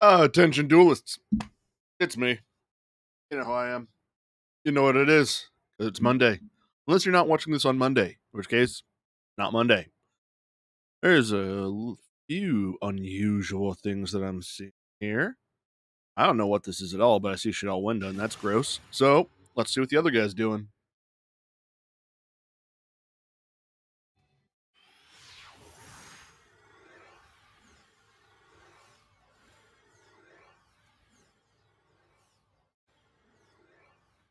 Attention duelists. It's me. You know who I am. You know what it is. It's Monday. Unless you're not watching this on Monday, in which case, not Monday. There's a few unusual things that I'm seeing here. I don't know what this is at all, but I see shit all window, and that's gross. So, let's see what the other guy's doing.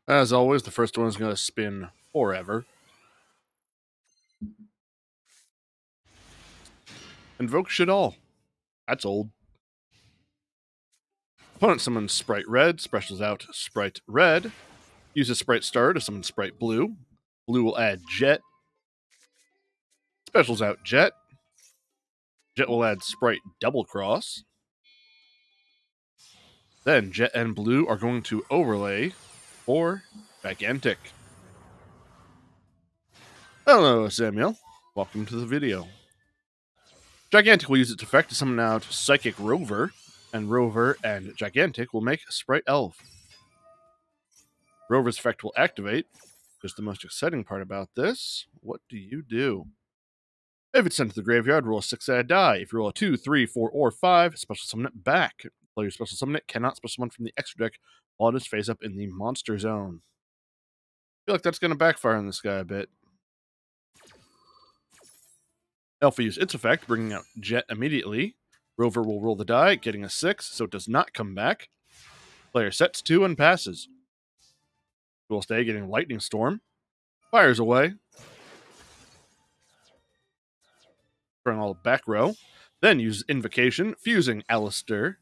As always, the first one is going to spin forever. Invoke shit all. That's old. Opponent summons Sprite Red, specials out Sprite Red. Uses Sprite Star to summon Sprite Blue. Blue will add Jet. Specials out Jet. Jet will add Sprite Double Cross. Then Jet and Blue are going to overlay for Gigantic. Hello, Samuel. Welcome to the video. Gigantic will use its effect to summon out Psychic Rover, and Rover and Gigantic will make Sprite Elf. Rover's effect will activate. Just the most exciting part about this. What do you do? If it's sent to the graveyard, roll a 6-sided die. If you roll a 2, 3, 4, or 5, special summon it back. Player special summon it cannot special summon from the extra deck while it is face up in the monster zone. I feel like that's going to backfire on this guy a bit. Elf will use its effect, bringing out Jet immediately. Rover will roll the die, getting a 6, so it does not come back. Player sets 2 and passes. Will stay, getting Lightning Storm. Fires away. Throwing all the back row. Then uses Invocation, fusing Alistair.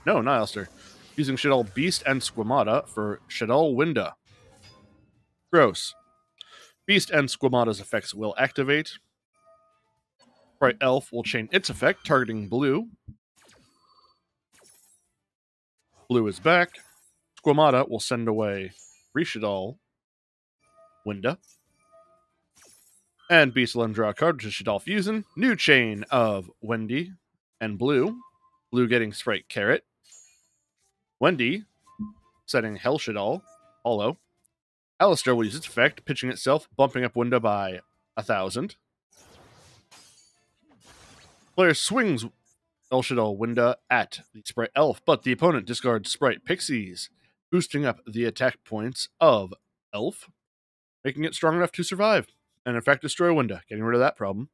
No, not Alistair. Using Shaddoll Beast and Squamata for Shaddoll Winda. Gross. Beast and Squamata's effects will activate. Sprite Elf will chain its effect, targeting Blue. Blue is back. Squamata will send away free Shaddoll Winda. And Beast will then draw a card, which is Shaddoll Fusion. New chain of Wendy and Blue. Blue getting Sprite Carrot. Wendy setting Hell Shaddoll Hollow. Alistair will use its effect, pitching itself, bumping up Winda by 1,000. Player swings El Shaddoll Winda at the Sprite Elf, but the opponent discards Sprite Pixies, boosting up the attack points of Elf, making it strong enough to survive, and in fact destroy Winda, getting rid of that problem.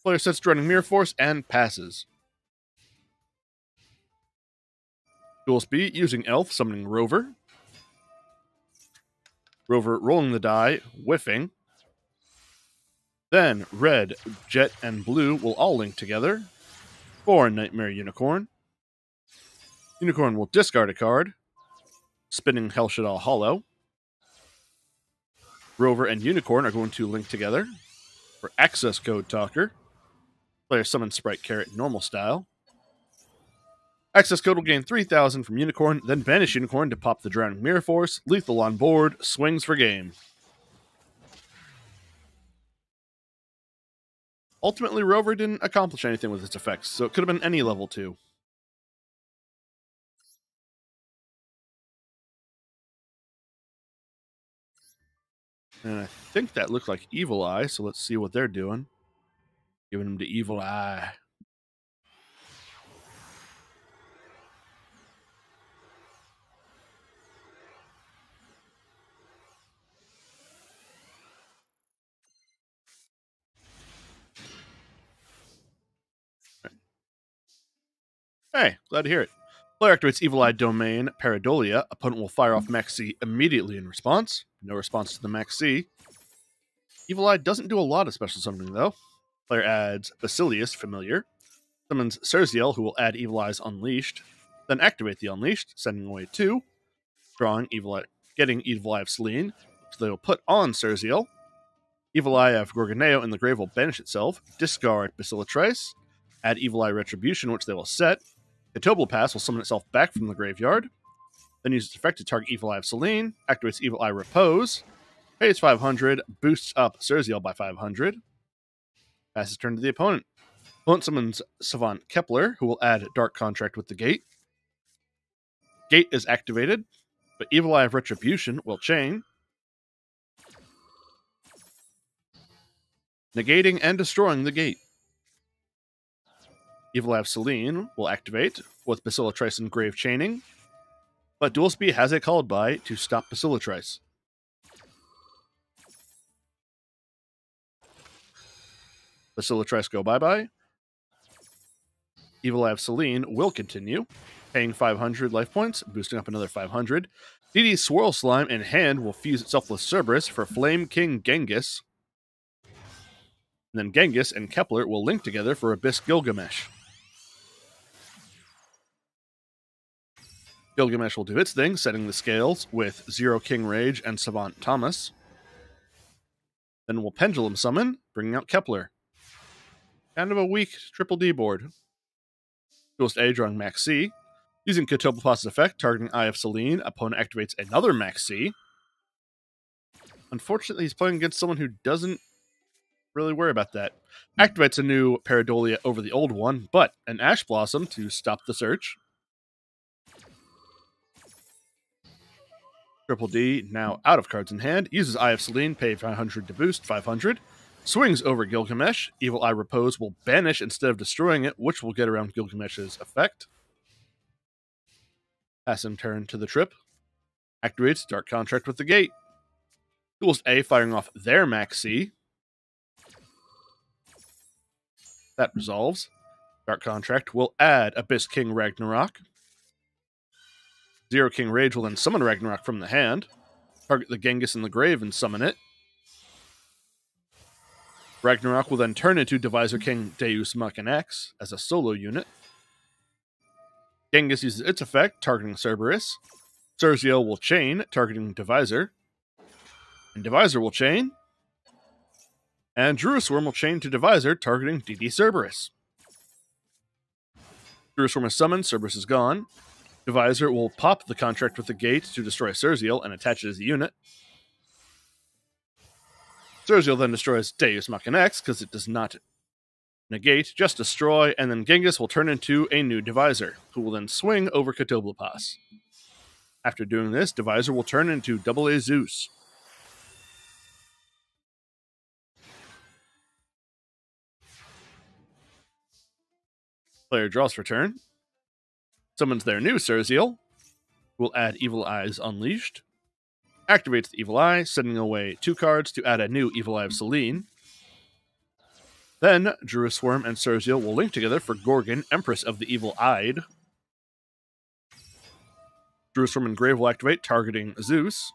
Player sets Drowning Mirror Force and passes. Dual Speed using Elf, summoning Rover. Rover rolling the die, whiffing. Then Red, Jet, and Blue will all link together for Nightmare Unicorn. Unicorn will discard a card, spinning Hell Shaddoll Hollow. Rover and Unicorn are going to link together for Access Code Talker. Player summons Sprite Carrot normal style. Access Code will gain 3,000 from Unicorn, then banish Unicorn to pop the Drowning Mirror Force. Lethal on board, swings for game. Ultimately, Rover didn't accomplish anything with its effects, so it could have been any level 2. And I think that looked like Evil Eye, so let's see what they're doing. Giving him the Evil Eye. Hey, glad to hear it. Player activates Evil Eye Domain, Paradolia. Opponent will fire off Max C immediately in response. No response to the Max C. Evil Eye doesn't do a lot of special summoning, though. Player adds Basilius, Familiar. Summons Cerziel, who will add Evil Eye's Unleashed. Then activate the Unleashed, sending away 2. Drawing Evil Eye, getting Evil Eye of Selene, which they will put on Cerziel. Evil Eye of Gorgoneo in the grave will banish itself. Discard Basilitrice. Add Evil Eye Retribution, which they will set. Catobla Pass will summon itself back from the graveyard. Then use its effect to target Evil Eye of Selene. Activates Evil Eye Repose. Pays 500. Boosts up Cerziel by 500. Passes turn to the opponent. Opponent summons Savant Kepler, who will add Dark Contract with the Gate. Gate is activated, but Evil Eye of Retribution will chain, negating and destroying the gate. Evil Eye of Selene will activate with Basilatrice and Grave chaining, but Duel Speed has a called by to stop Basilatrice. Basilatrice go bye-bye. Evil Eye of Selene will continue, paying 500 life points, boosting up another 500. DD's Swirl Slime in hand will fuse itself with Cerberus for Flame King Genghis. And then Genghis and Kepler will link together for Abyss Gilgamesh. Gilgamesh will do its thing, setting the scales with Zero King Rage and Savant Thomas. Then we'll Pendulum Summon, bringing out Kepler. Kind of a weak Triple D board. Ghost A drawing Max C. Using Ketoblapas' effect, targeting Eye of Selene, opponent activates another Max C. Unfortunately, he's playing against someone who doesn't really worry about that. Activates a new Pareidolia over the old one, but an Ash Blossom to stop the search. Triple D, now out of cards in hand, uses Eye of Selene, pay 500 to boost, 500. Swings over Gilgamesh. Evil Eye Repose will banish instead of destroying it, which will get around Gilgamesh's effect. Pass him turn to the trip. Activates Dark Contract with the Gate. Duelist A firing off their Max C. That resolves. Dark Contract will add Abyss King Ragnarok. Zero King Rage will then summon Ragnarok from the hand. Target the Genghis in the grave and summon it. Ragnarok will then turn into Divisor King Deus Machina X as a solo unit. Genghis uses its effect, targeting Cerberus. Cerziel will chain, targeting Divisor. And Divisor will chain. And Druisworm will chain to Divisor, targeting DD Cerberus. Druisworm is summoned, Cerberus is gone. Divisor will pop the contract with the gate to destroy Cerziel and attach it as a unit. Cerziel then destroys Deus Machina X because it does not negate, just destroy, and then Genghis will turn into a new Divisor, who will then swing over Ketoblapas. After doing this, Divisor will turn into AA Zeus. Player draws for turn. Summons their new Cerziel, who will add Evil Eyes Unleashed. Activates the Evil Eye, sending away 2 cards to add a new Evil Eye of Selene. Then, Druisworm and Cerziel will link together for Gorgon, Empress of the Evil Eyed. Druisworm and Grave will activate, targeting Zeus.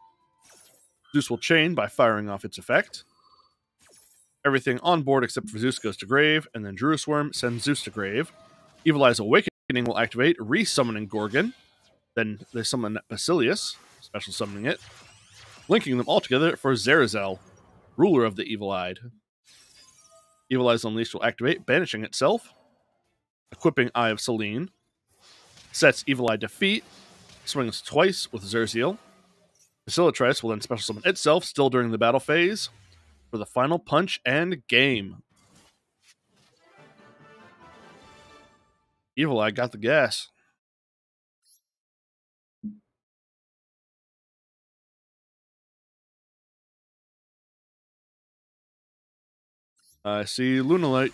Zeus will chain by firing off its effect. Everything on board except for Zeus goes to Grave, and then Druisworm sends Zeus to Grave. Evil Eye's Awakening will activate, re-summoning Gorgon. Then they summon Basilius, special summoning it, linking them all together for Zerazel, ruler of the Evil Eyed. Evil Eyes Unleashed will activate, banishing itself, equipping Eye of Selene, sets Evil Eye Defeat, swings twice with Zerziel. Basilatrice will then special summon itself, still during the battle phase, for the final punch and game. Evil Eye got the gas. I see Lunalight.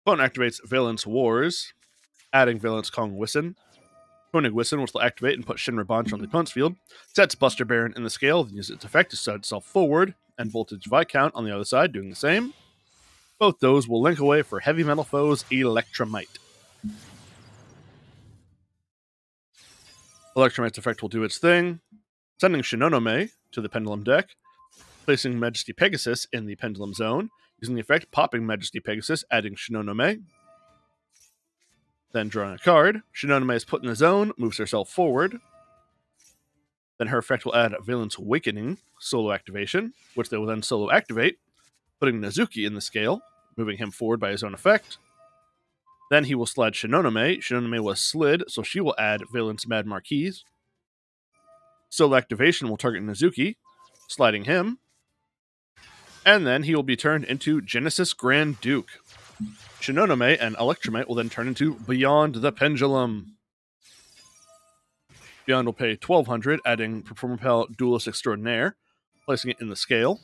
Opponent activates Valence Wars, adding Valence Kong Wissen. Koenig Wissen, which will activate and put Shinra Banch on the opponent's field, sets Buster Baron in the scale, then uses its effect to set itself forward, and Voltage Viscount on the other side doing the same. Both those will link away for Heavy Metal Foes Electromite. Electromite's effect will do its thing, sending Shinonome to the Pendulum deck, placing Majesty Pegasus in the Pendulum zone, using the effect popping Majesty Pegasus, adding Shinonome. Then drawing a card, Shinonome is put in the zone, moves herself forward. Then her effect will add Valence Awakening, solo activation, which they will then solo activate, putting Nazuki in the scale, moving him forward by his own effect. Then he will slide Shinonome. Shinonome was slid, so she will add Valence Mad Marquise. Solo activation will target Nazuki, sliding him. And then he will be turned into Genesis Grand Duke. Shinonome and Electromite will then turn into Beyond the Pendulum. Beyond will pay 1,200, adding Performapal Duelist Extraordinaire, placing it in the scale,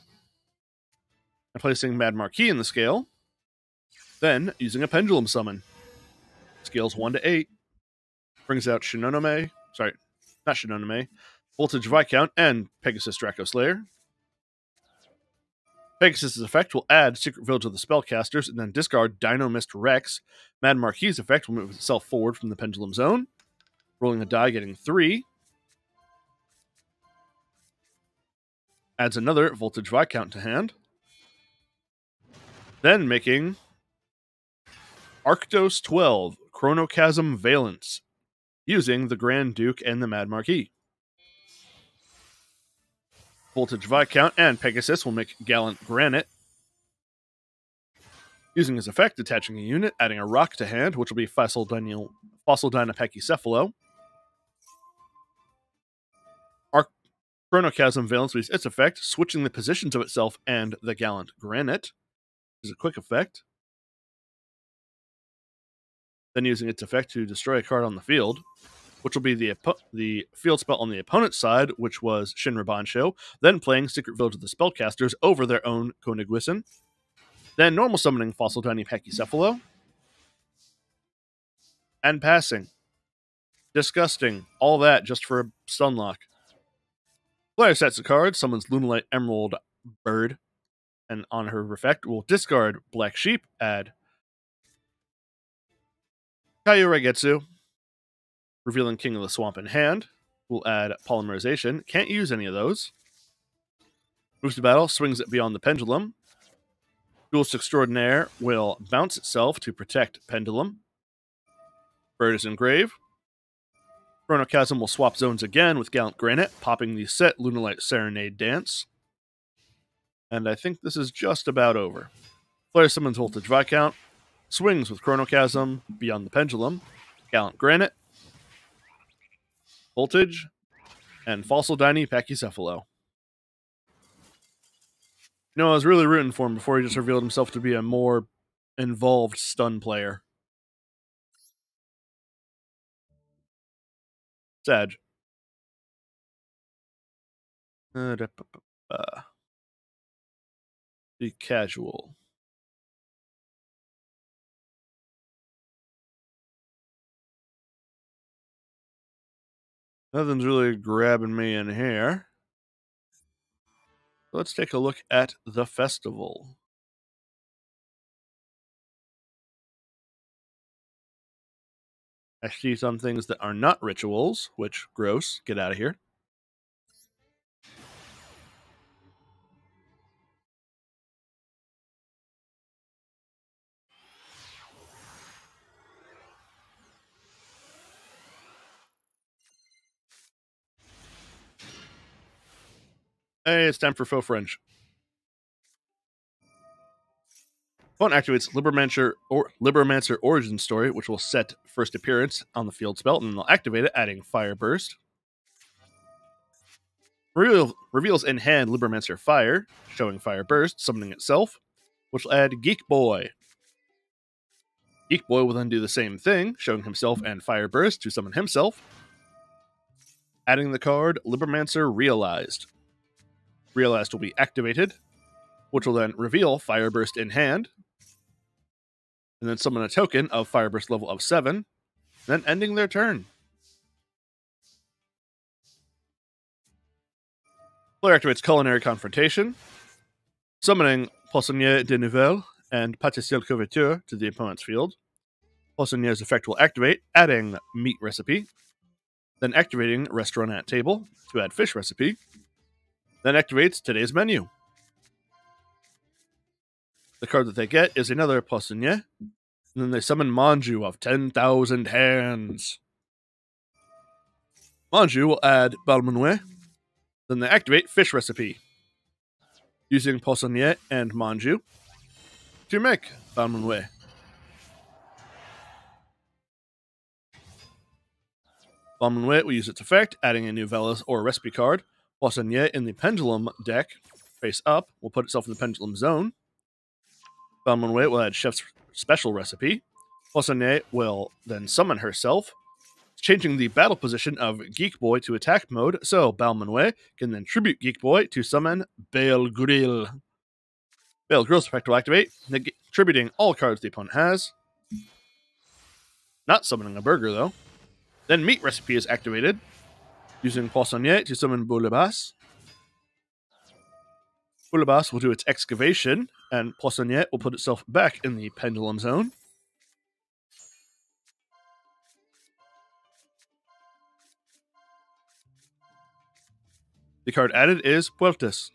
and placing Mad Marquis in the scale. Then, using a Pendulum Summon. Scales 1 to 8. Brings out Shinonome. Sorry, not Shinonome. Voltage Viscount and Pegasus Draco Slayer. Pegasus' effect will add Secret Village of the Spellcasters and then discard Dino Mist Rex. Mad Marquis' effect will move itself forward from the Pendulum Zone. Rolling a die, getting 3. Adds another Voltage Viscount to hand. Then making Arctos 12, Chronochasm Valence, using the Grand Duke and the Mad Marquis. Voltage Viscount and Pegasus will make Gallant Granite. Using his effect, attaching a unit, adding a rock to hand, which will be Fossil Dyna Pachycephalo. Chronochasm Valence will use its effect, switching the positions of itself and the Gallant Granite. This is a quick effect. Then using its effect to destroy a card on the field, which will be the field spell on the opponent's side, which was Shinra Bansho, then playing Secret Village of the Spellcasters over their own Koniguisen. Then normal summoning Fossil Dyna Pachycephalo. And passing. Disgusting. All that just for a Stunlock. Player sets a card, summons Lunalite Emerald Bird, and on her effect will discard Black Sheep, add Kaio Regetsu, revealing King of the Swamp in hand. We'll add Polymerization. Can't use any of those. Moves to battle, swings it beyond the Pendulum. Duelist Extraordinaire will bounce itself to protect Pendulum. Bird is engraved. Chronochasm will swap zones again with Gallant Granite, popping the set Lunalite Serenade Dance. And I think this is just about over. Player summons Voltage Viscount, swings with Chronochasm, beyond the Pendulum, Gallant Granite, Voltage, and Fossil Dyna Pachycephalo. You know, I was really rooting for him before he just revealed himself to be a more involved stun player. Sag. Be casual. Nothing's really grabbing me in here. Let's take a look at the festival. I see some things that are not rituals, which, gross, get out of here. Hey, it's time for Faux French. Opponent activates Libromancer Origin Story, which will set first appearance on the field spell, and then they'll activate it, adding Fire Burst. Reveals in hand Libromancer Fire, showing Fire Burst, summoning itself, which will add Geek Boy. Geek Boy will then do the same thing, showing himself and Fire Burst to summon himself, adding the card Libromancer Realized. Realized will be activated, which will then reveal Fire Burst in hand, and then summon a token of Fire Burst level of 7, then ending their turn. Player activates Culinary Confrontation, summoning Poissonnier de Nouvelle and Pâtissier Couverture to the opponent's field. Poissonnier's effect will activate, adding Meat Recipe, then activating Restaurant at Table to add Fish Recipe, then activates Today's Menu. The card that they get is another Poissonnier, and then they summon Manju of 10,000 Hands. Manju will add Balmenouet, then they activate Fish Recipe. using Poissonnier and Manju to make Balmonway. Balmonway will use its effect, adding a new Velas or recipe card. Poissonnier in the Pendulum deck, face up, will put itself in the Pendulum zone. Balmonway will add Chef's special recipe. Poissonnier will then summon herself, changing the battle position of Geek Boy to attack mode, so Balmonway can then tribute Geek Boy to summon Bale Grill. Bale Grill's effect will activate, tributing all cards the opponent has. Not summoning a burger, though. Then Meat Recipe is activated, using Poissonnier to summon Boulebas. Boulebas will do its excavation, and Poissonnier will put itself back in the Pendulum zone. The card added is Puertas.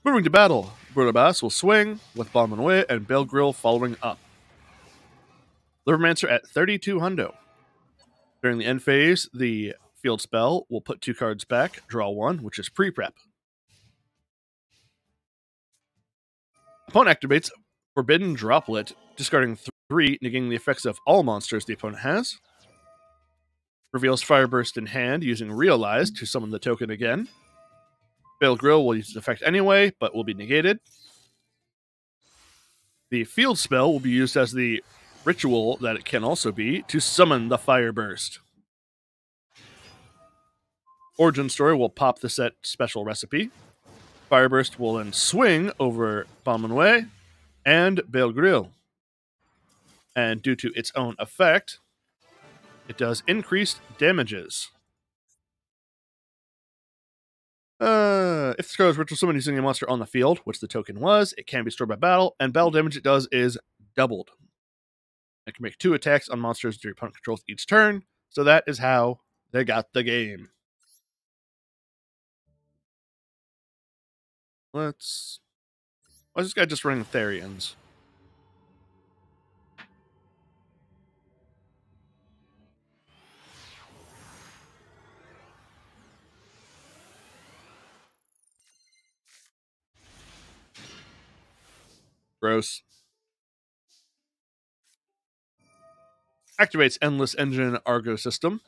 Moving to battle, Boulebas will swing, with Balmonway and Bale Grill following up. Livermancer at 32 hundo. During the end phase, the field spell will put 2 cards back, draw 1, which is pre-prep. Opponent activates Forbidden Droplet, discarding 3, negating the effects of all monsters the opponent has. Reveals Fireburst in hand, using Realize to summon the token again. Bale Grill will use its effect anyway, but will be negated. The field spell will be used as the ritual that it can also be, to summon the Fireburst. Origin Story will pop the set special recipe. Fireburst will then swing over Balmonway and Bale Grill. And due to its own effect, it does increased damages. If this card is ritual summon using a monster on the field, which the token was, it can be stored by battle, and battle damage it does is doubled. It can make 2 attacks on monsters your opponent controls each turn, so that is how they got the game. Why is this guy just running Therians? Gross. Activates Endless Engine Argo System,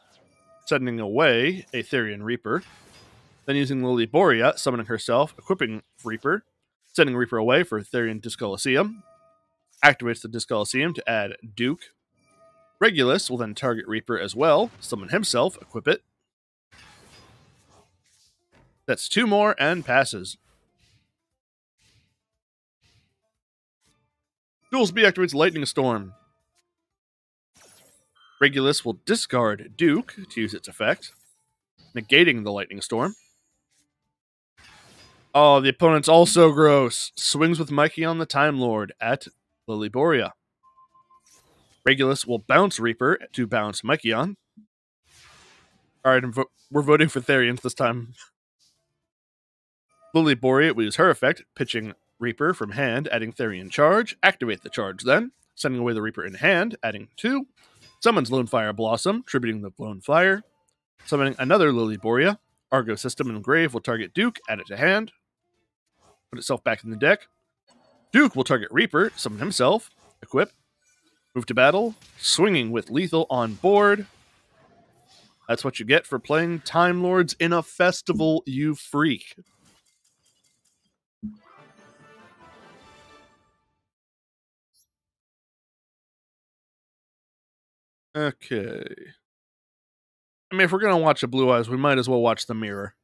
sending away a Therian Reaper. Then using Lily Borea, summoning herself, equipping Reaper, sending Reaper away for Therian Discoloseum. Activates the Discoloseum to add Duke. Regulus will then target Reaper as well, summon himself, equip it. That's 2 more and passes. Duel's B activates Lightning Storm. Regulus will discard Duke to use its effect, negating the Lightning Storm. Oh, the opponent's also gross. Swings with Mikey on the Time Lord at Lily Borea. Regulus will bounce Reaper to bounce Mikey on. Alright, we're voting for Therians this time. Lily Borea will use her effect, pitching Reaper from hand, adding Therian Charge. Activate the charge then, sending away the Reaper in hand, adding 2. Summons Lone Fire Blossom, tributing the Lone Fire. Summoning another Lily Borea. Argo System and Grave will target Duke, add it to hand. Put itself back in the deck. Duke will target Reaper, summon himself, equip. Move to battle, swinging with lethal on board. That's what you get for playing Time Lords in a festival, you freak. Okay. I mean, if we're going to watch a Blue Eyes, we might as well watch The Mirror.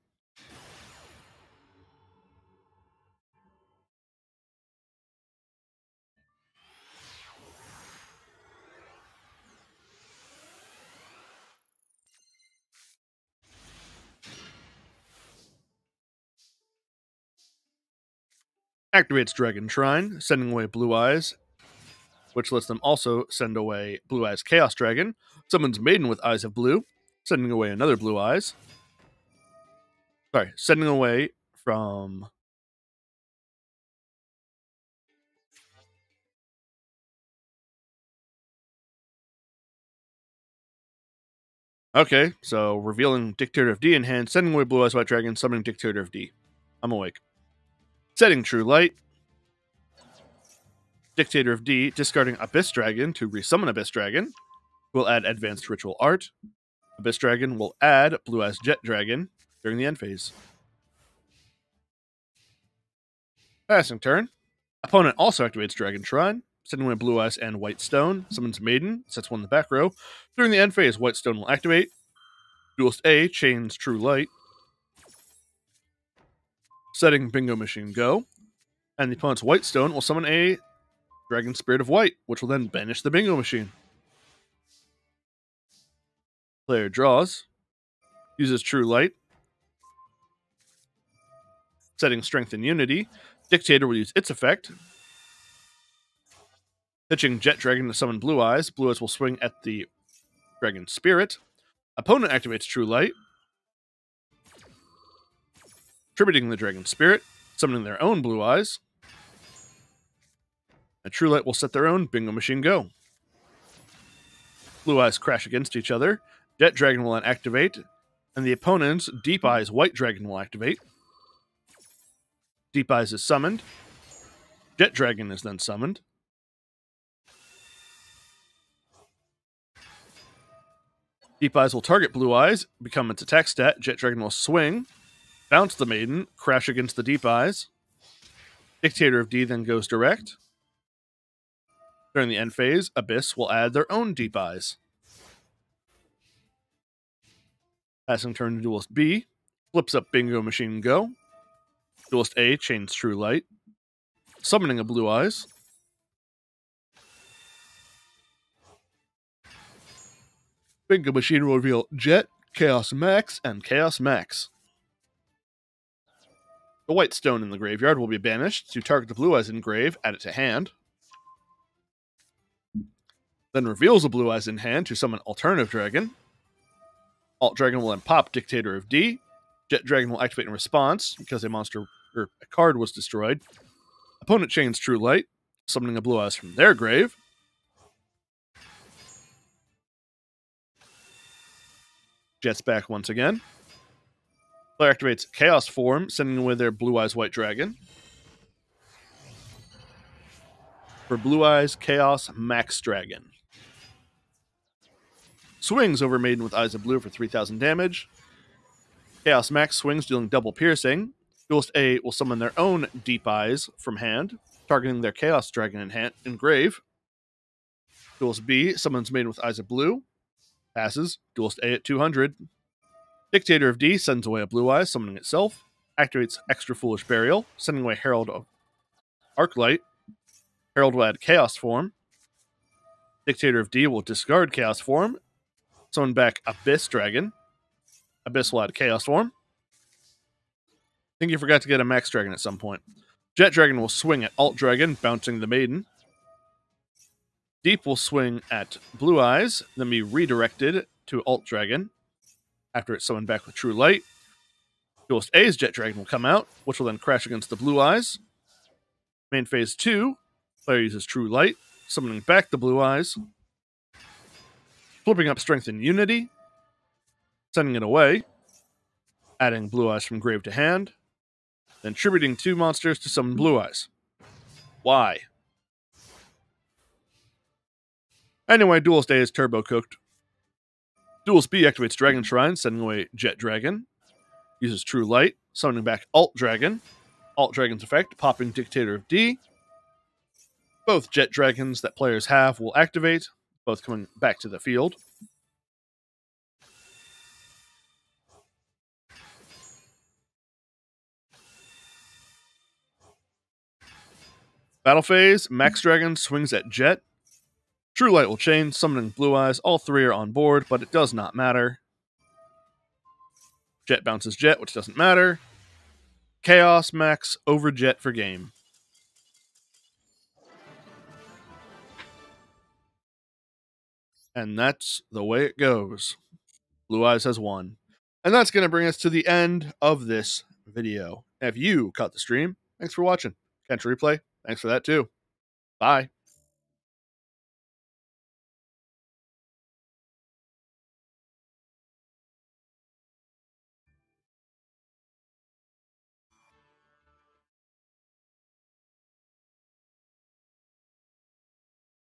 Activates Dragon Shrine, sending away Blue Eyes, which lets them also send away Blue Eyes Chaos Dragon. Summons Maiden with Eyes of Blue, sending away another Blue Eyes. Sorry, sending away from... Okay, so revealing Dictator of D in hand, sending away Blue Eyes White Dragon, summoning Dictator of D. I'm awake. Setting True Light. Dictator of D, discarding Abyss Dragon to resummon Abyss Dragon. Will add Advanced Ritual Art. Abyss Dragon will add Blue Eyes Jet Dragon during the end phase. Passing turn. Opponent also activates Dragon Shrine, sending away Blue Eyes and White Stone. Summons Maiden, sets one in the back row. During the end phase, White Stone will activate. Duelist A chains True Light. Setting Bingo Machine Go. And the opponent's White Stone will summon a Dragon Spirit of White, which will then banish the Bingo Machine. Player draws. Uses True Light. Setting Strength and Unity. Dictator will use its effect. Pitching Jet Dragon to summon Blue Eyes. Blue Eyes will swing at the Dragon Spirit. Opponent activates True Light. Tributing the Dragon Spirit. Summoning their own Blue Eyes. And True Light will set their own Bingo Machine Go. Blue Eyes crash against each other. Jet Dragon will then activate. And the opponent's Deep Eyes White Dragon will activate. Deep Eyes is summoned. Jet Dragon is then summoned. Deep Eyes will target Blue Eyes, become its attack stat. Jet Dragon will swing, bounce the Maiden, crash against the Deep Eyes. Dictator of D then goes direct. During the end phase, Abyss will add their own Deep Eyes. Passing turn to Duelist B, flips up Bingo Machine Go. Duelist A chains True Light, summoning a Blue Eyes. Bingo Machine will reveal Jet, Chaos Max, and Chaos Max. The White Stone in the graveyard will be banished to target the Blue Eyes in grave, add it to hand. Then reveals a Blue Eyes in hand to summon Alternative Dragon. Alt Dragon will then pop Dictator of D. Jet Dragon will activate in response because a monster or a card was destroyed. Opponent chains True Light, summoning a Blue Eyes from their grave. Jet's back once again. Player activates Chaos Form, sending away their Blue Eyes White Dragon. For Blue Eyes, Chaos Max Dragon. Swings over Maiden with Eyes of Blue for 3,000 damage. Chaos Max swings, dealing double piercing. Duelist A will summon their own Deep Eyes from hand, targeting their Chaos Dragon in hand in grave. Duelist B summons Maiden with Eyes of Blue. Passes. Duelist A at 200. Dictator of D sends away a Blue Eyes, summoning itself. Activates Extra Foolish Burial, sending away Herald of Arclight. Herald will add Chaos Form. Dictator of D will discard Chaos Form. Summon back Abyss Dragon. Abyss will add Chaos Form. I think you forgot to get a Max Dragon at some point. Jet Dragon will swing at Alt Dragon, bouncing the Maiden. Deep will swing at Blue Eyes, then be redirected to Alt Dragon after it's summoned back with True Light. Duelist A's Jet Dragon will come out, which will then crash against the Blue Eyes. Main phase 2, player uses True Light, summoning back the Blue Eyes. Flipping up Strength and Unity, sending it away, adding Blue Eyes from grave to hand, then tributing 2 monsters to summon Blue Eyes. Why? Anyway, Duelist A is turbo cooked. Duelist B activates Dragon Shrine, sending away Jet Dragon. Uses True Light, summoning back Alt Dragon. Alt Dragon's effect, popping Dictator of D. Both Jet Dragons that players have will activate, both coming back to the field. Battle phase, Max Dragon swings at Jet. True Light will chain, summoning Blue Eyes. All 3 are on board, but it does not matter. Jet bounces Jet, which doesn't matter. Chaos Max over Jet for game. And that's the way it goes. Blue Eyes has won. And that's going to bring us to the end of this video. If you caught the stream, thanks for watching. Catch a replay, thanks for that too. Bye.